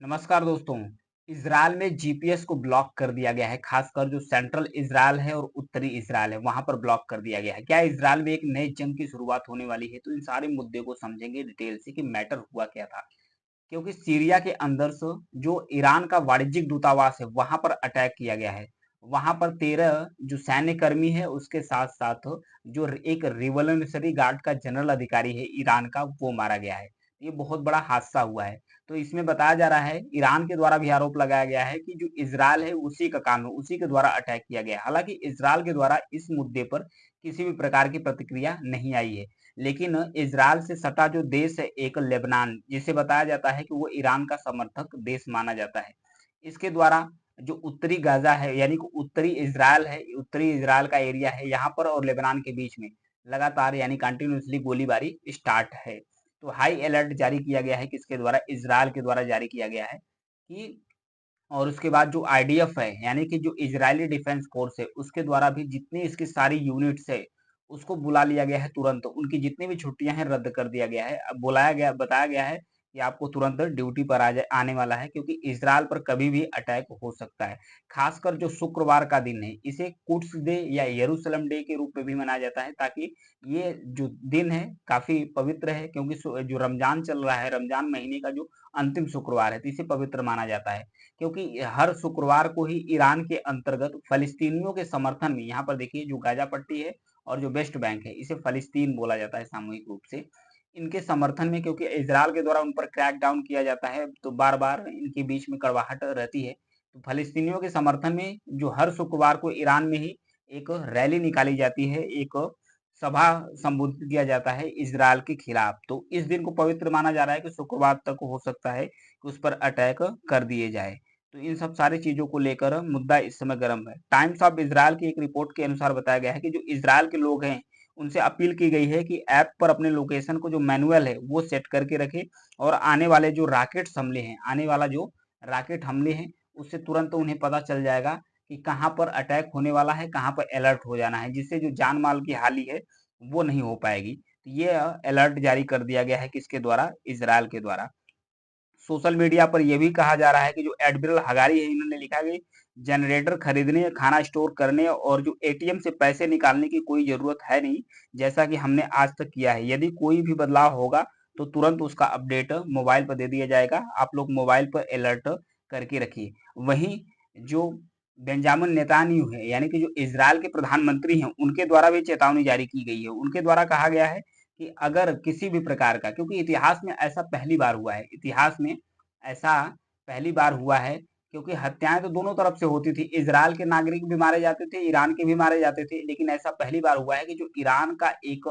नमस्कार दोस्तों। इज़राइल में जीपीएस को ब्लॉक कर दिया गया है, खासकर जो सेंट्रल इज़राइल है और उत्तरी इज़राइल है, वहां पर ब्लॉक कर दिया गया है। क्या इज़राइल में एक नई जंग की शुरुआत होने वाली है? तो इन सारे मुद्दे को समझेंगे डिटेल से कि मैटर हुआ क्या था। क्योंकि सीरिया के अंदर से जो ईरान का वाणिज्यिक दूतावास है, वहां पर अटैक किया गया है। वहां पर 13 जो सैन्य कर्मी है, उसके साथ साथ जो एक रिवोल्यूशनरी गार्ड का जनरल अधिकारी है ईरान का, वो मारा गया है। ये बहुत बड़ा हादसा हुआ है। तो इसमें बताया जा रहा है, ईरान के द्वारा भी आरोप लगाया गया है कि जो इज़राइल है उसी का काम है, उसी के द्वारा अटैक किया गया है। हालांकि इज़राइल के द्वारा इस मुद्दे पर किसी भी प्रकार की प्रतिक्रिया नहीं आई है। लेकिन इज़राइल से सटा जो देश है एक लेबनान, जिसे बताया जाता है कि वो ईरान का समर्थक देश माना जाता है। इसके द्वारा जो उत्तरी गाजा है, यानी कि उत्तरी इज़राइल है, उत्तरी इज़राइल का एरिया है, यहाँ पर और लेबनान के बीच में लगातार यानी कंटिन्यूअसली गोलीबारी स्टार्ट है। तो हाई अलर्ट जारी किया गया है, किसके द्वारा? इज़राइल के द्वारा जारी किया गया है कि और उसके बाद जो आईडीएफ है, यानी कि जो इजरायली डिफेंस फोर्स है, उसके द्वारा भी जितनी इसकी सारी यूनिट्स है, उसको बुला लिया गया है तुरंत। उनकी जितनी भी छुट्टियां हैं रद्द कर दिया गया है। अब बुलाया गया, बताया गया है कि आपको तुरंत ड्यूटी पर आ जाए, आने वाला है, क्योंकि इसराइल पर कभी भी अटैक हो सकता है। खासकर जो शुक्रवार का दिन है, इसे कुड्स डे या यरूशलेम डे के रूप में भी मनाया जाता है, ताकि ये जो दिन है काफी पवित्र है, क्योंकि जो रमजान चल रहा है, रमजान महीने का जो अंतिम शुक्रवार है, तो इसे पवित्र माना जाता है। क्योंकि हर शुक्रवार को ही ईरान के अंतर्गत फलस्तीनियों के समर्थन में, यहाँ पर देखिए जो गाजा पट्टी है और जो वेस्ट बैंक है, इसे फलस्तीन बोला जाता है सामूहिक रूप से। इनके समर्थन में, क्योंकि इजराइल के द्वारा उन पर क्रैक डाउन किया जाता है, तो बार बार इनके बीच में कड़वाहट रहती है। तो फलस्तीनियों के समर्थन में जो हर शुक्रवार को ईरान में ही एक रैली निकाली जाती है, एक सभा संबोधित किया जाता है इजराइल के खिलाफ। तो इस दिन को पवित्र माना जा रहा है कि शुक्रवार तक हो सकता है कि उस पर अटैक कर दिए जाए। तो इन सब सारी चीजों को लेकर मुद्दा इस समय गर्म है। टाइम्स ऑफ इजराइल की एक रिपोर्ट के अनुसार बताया गया है कि जो इजराइल के लोग हैं, उनसे अपील की गई है कि ऐप पर अपने लोकेशन को जो मैनुअल है वो सेट करके रखे, और आने वाले जो रॉकेट हमले हैं, आने वाला जो रॉकेट हमले हैं, उससे तुरंत उन्हें पता चल जाएगा कि कहाँ पर अटैक होने वाला है, कहाँ पर अलर्ट हो जाना है, जिससे जो जान माल की हानि है वो नहीं हो पाएगी। तो ये अलर्ट जारी कर दिया गया है, किसके द्वारा? इजराइल के द्वारा। सोशल मीडिया पर यह भी कहा जा रहा है कि जो एडमिरल हगारी है, इन्होंने लिखा कि जनरेटर खरीदने, खाना स्टोर करने और जो एटीएम से पैसे निकालने की कोई जरूरत है नहीं, जैसा कि हमने आज तक किया है। यदि कोई भी बदलाव होगा तो तुरंत उसका अपडेट मोबाइल पर दे दिया जाएगा। आप लोग मोबाइल पर अलर्ट करके रखिए। वहीं जो बेंजामिन नेतान्याहू है, यानी कि जो इजराइल के प्रधानमंत्री हैं, उनके द्वारा भी चेतावनी जारी की गई है। उनके द्वारा कहा गया है कि अगर किसी भी प्रकार का, क्योंकि इतिहास में ऐसा पहली बार हुआ है, इतिहास में ऐसा पहली बार हुआ है, क्योंकि हत्याएं तो दोनों तरफ से होती थी, इजराइल के नागरिक भी मारे जाते थे, ईरान के भी मारे जाते थे, लेकिन ऐसा पहली बार हुआ है कि जो ईरान का एक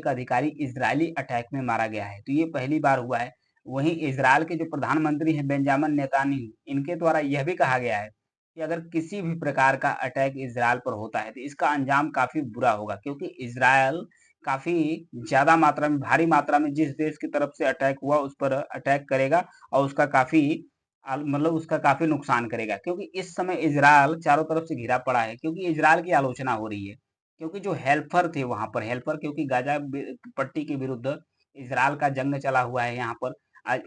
अधिकारी इजरायली अटैक में मारा गया है। तो ये पहली बार हुआ है। वहीं इजराइल के जो प्रधानमंत्री हैं बेंजामिन नेतान्याहू, इनके द्वारा यह भी कहा गया है कि अगर किसी भी प्रकार का अटैक इजराइल पर होता है तो इसका अंजाम काफी बुरा होगा, क्योंकि इजराइल काफी ज्यादा मात्रा में, भारी मात्रा में जिस देश की तरफ से अटैक हुआ उस पर अटैक करेगा, और उसका काफी मतलब उसका काफी नुकसान करेगा। क्योंकि इस समय इजराइल चारों तरफ से घिरा पड़ा है, क्योंकि इजराइल की आलोचना हो रही है, क्योंकि जो हेल्पर थे वहां पर, हेल्पर, क्योंकि गाजा पट्टी के विरुद्ध इजराइल का जंग चला हुआ है। यहाँ पर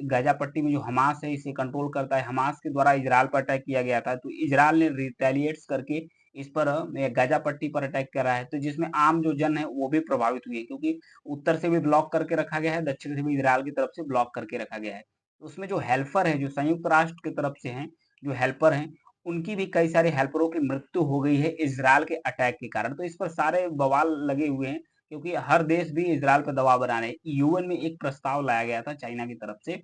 गाजा पट्टी में जो हमास है, इसे कंट्रोल करता है, हमास के द्वारा इजराइल पर अटैक किया गया था। तो इजराइल ने रिटेलिएट्स करके इस पर गाजा पट्टी पर अटैक करा है। तो जिसमें आम जो जन है वो भी प्रभावित हुई है, क्योंकि उत्तर से भी ब्लॉक करके रखा गया है, दक्षिण से भी इजराइल की तरफ से ब्लॉक करके रखा गया है। तो उसमें जो हेल्पर है, जो संयुक्त राष्ट्र की तरफ से हैं, जो हेल्पर हैं, उनकी भी कई सारे हेल्परों की मृत्यु हो गई है इजराइल के अटैक के कारण। तो इस पर सारे बवाल लगे हुए हैं, क्योंकि हर देश भी इजराइल पर दबाव बना रहे हैं। यूएन में एक प्रस्ताव लाया गया था चाइना की तरफ से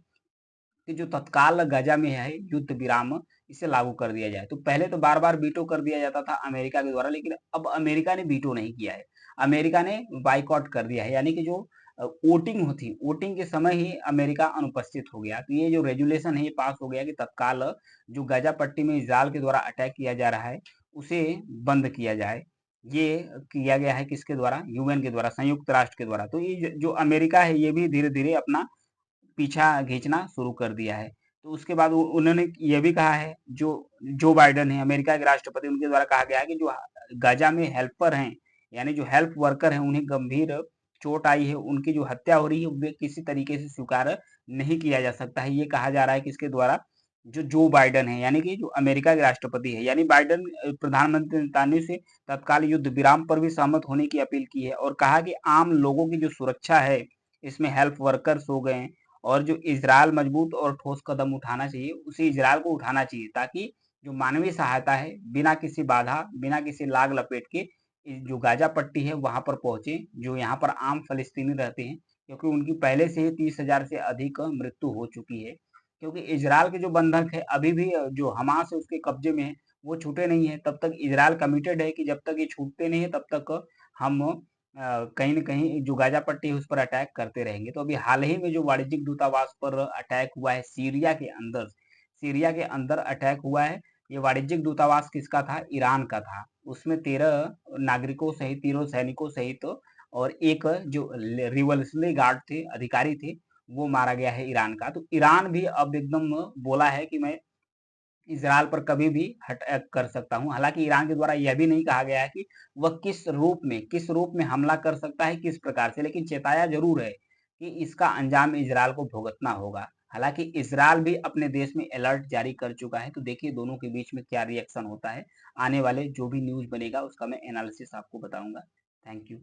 कि जो तत्काल गाजा में है युद्ध विराम, इसे लागू कर दिया जाए। तो पहले तो बार बार वीटो कर दिया जाता था अमेरिका के द्वारा, लेकिन अब अमेरिका ने वीटो नहीं किया है, अमेरिका ने बाइकआउट कर दिया है। यानी कि जो वोटिंग होती, वोटिंग के समय ही अमेरिका अनुपस्थित हो गया। तो ये जो रेजुलेशन है ये पास हो गया कि तत्काल जो गाजा पट्टी में इजराइल के द्वारा अटैक किया जा रहा है उसे बंद किया जाए। ये किया गया है किसके द्वारा? यूएन के द्वारा, संयुक्त राष्ट्र के द्वारा। तो ये जो अमेरिका है ये भी धीरे धीरे अपना पीछा खींचना शुरू कर दिया है। तो उसके बाद उन्होंने ये भी कहा है, जो बाइडेन है अमेरिका के राष्ट्रपति, उनके द्वारा कहा गया है कि जो गाजा में हेल्पर हैं, यानी जो हेल्प वर्कर हैं, उन्हें गंभीर चोट आई है, उनकी जो हत्या हो रही है, वे किसी तरीके से स्वीकार नहीं किया जा सकता है। ये कहा जा रहा है कि इसके द्वारा जो जो बाइडेन है, यानी कि जो अमेरिका के राष्ट्रपति है, यानी बाइडेन प्रधानमंत्री नेतन्याहू से तत्काल युद्ध विराम पर भी सहमत होने की अपील की है और कहा कि आम लोगों की जो सुरक्षा है, इसमें हेल्थ वर्कर्स हो गए और जो इज़राइल मजबूत और ठोस कदम उठाना चाहिए, उसी इज़राइल को उठाना चाहिए ताकि जो मानवीय सहायता है, बिना किसी बाधा, बिना किसी लाग लपेट के जो गाजा पट्टी है वहां पर पहुंचे, जो यहाँ पर आम फलस्तीनी रहते हैं, क्योंकि उनकी पहले से ही 30,000 से अधिक मृत्यु हो चुकी है। क्योंकि इजराइल के जो बंधक है अभी भी जो हमास है उसके कब्जे में है, वो छूटे नहीं है। तब तक इजराइल कमिटेड है कि जब तक ये छूटते नहीं है तब तक हम कहीं न कहीं जो गाजा पट्टी है उस पर अटैक करते रहेंगे। तो अभी हाल ही में जो वाणिज्यिक दूतावास पर अटैक हुआ है सीरिया के अंदर अटैक हुआ है। ये वाणिज्यिक दूतावास किसका था? ईरान का था। उसमें 13 नागरिकों सहित, 13 सैनिकों सहित और एक जो रिवॉल्यूशनरी गार्ड थे, अधिकारी थे, वो मारा गया है ईरान का। तो ईरान भी अब एकदम बोला है कि मैं इज़राइल पर कभी भी अटैक कर सकता हूँ। हालाँकि ईरान के द्वारा यह भी नहीं कहा गया है कि वह किस रूप में हमला कर सकता है, किस प्रकार से, लेकिन चेताया ज़रूर है कि इसका अंजाम इज़राइल को भुगतना होगा। हालाँकि इज़राइल भी अपने देश में अलर्ट जारी कर चुका है, तो देखिए दोनों के बीच में क्या रिएक्शन होता है। आने वाले जो भी न्यूज़ बनेगा उसका मैं एनालिसिस आपको बताऊँगा। Thank you.